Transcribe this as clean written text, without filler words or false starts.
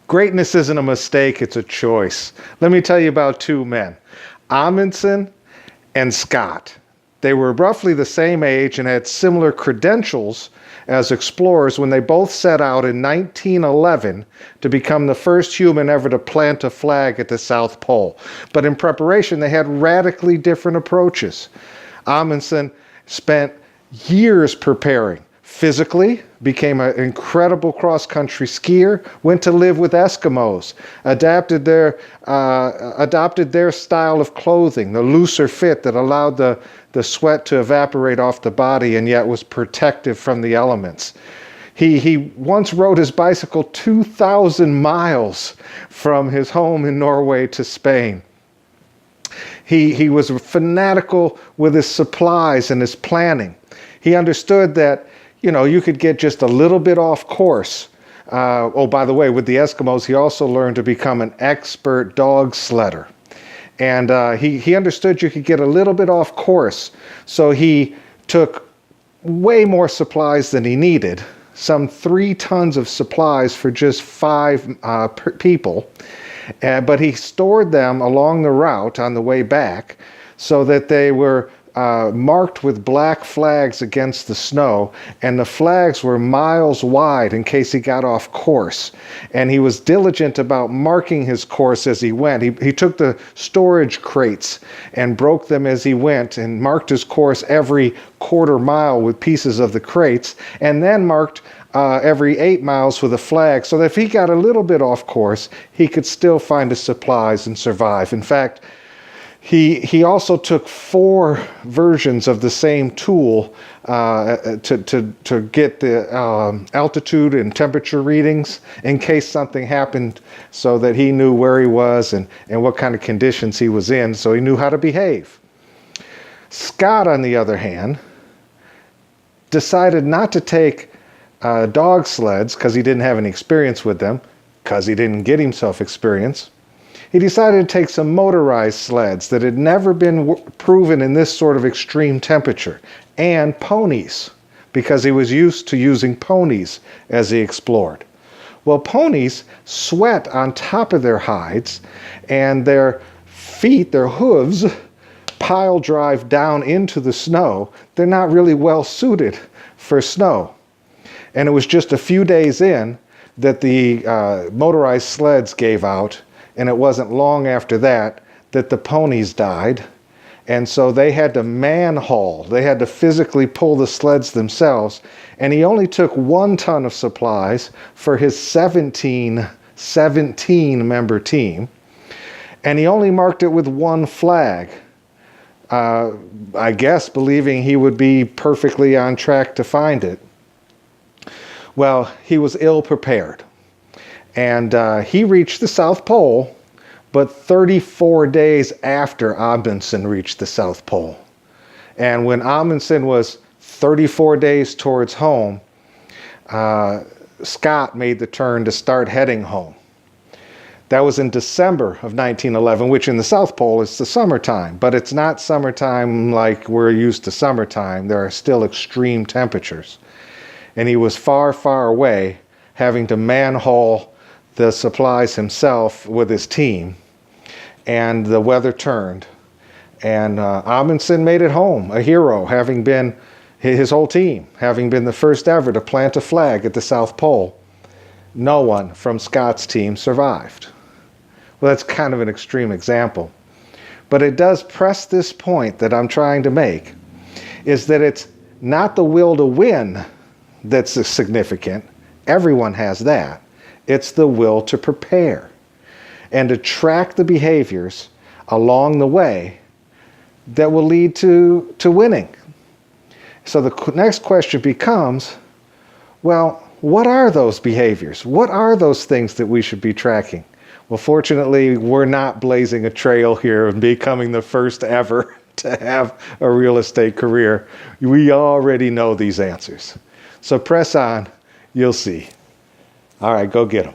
Greatness isn't a mistake, it's a choice. Let me tell you about two men, Amundsen and Scott. They were roughly the same age and had similar credentials as explorers when they both set out in 1911 to become the first human ever to plant a flag at the South Pole. But in preparation, they had radically different approaches. Amundsen spent years preparing. Physically, became an incredible cross-country skier, went to live with Eskimos, adopted their style of clothing, the looser fit that allowed the sweat to evaporate off the body and yet was protective from the elements. He once rode his bicycle 2,000 miles from his home in Norway to Spain. He was fanatical with his supplies and his planning. He understood that you could get just a little bit off course. By the way, with the Eskimos, he also learned to become an expert dog sledder. And he understood you could get a little bit off course. So he took way more supplies than he needed, some 3 tons of supplies for just 5 people. But he stored them along the route on the way back so that they were marked with black flags against the snow, and the flags were miles wide in case he got off course. And he was diligent about marking his course as he went. He took the storage crates and broke them as he went and marked his course every quarter mile with pieces of the crates, and then marked every 8 miles with a flag so that if he got a little bit off course, he could still find his supplies and survive. In fact, he also took 4 versions of the same tool to get the altitude and temperature readings in case something happened, so that he knew where he was and what kind of conditions he was in, so he knew how to behave. Scott, on the other hand, decided not to take dog sleds because he didn't have any experience with them, because he didn't get himself experience. He decided to take some motorized sleds that had never been proven in this sort of extreme temperature, and ponies, because he was used to using ponies as he explored. Well, ponies sweat on top of their hides, and their feet, their hooves, pile drive down into the snow. They're not really well suited for snow. And it was just a few days in that the motorized sleds gave out. And it wasn't long after that the ponies died. And so they had to man-haul. They had to physically pull the sleds themselves. And he only took 1 ton of supplies for his 17-member team. And he only marked it with 1 flag. I guess believing he would be perfectly on track to find it. Well, he was ill prepared. And he reached the South Pole, but 34 days after Amundsen reached the South Pole. And when Amundsen was 34 days towards home, Scott made the turn to start heading home. That was in December of 1911, which in the South Pole is the summertime, but it's not summertime like we're used to summertime. There are still extreme temperatures. And he was far, far away, having to man-haul the supplies himself with his team, and the weather turned, and Amundsen made it home, a hero, having been his whole team, having been the first ever to plant a flag at the South Pole. No one from Scott's team survived. Well, that's kind of an extreme example, but it does press this point that I'm trying to make, is that it's not the will to win that's significant. Everyone has that. It's the will to prepare and to track the behaviors along the way that will lead to winning. So the next question becomes, well, what are those behaviors? What are those things that we should be tracking? Well, fortunately, we're not blazing a trail here and becoming the first ever to have a real estate career. We already know these answers. So press on, you'll see. All right, go get them.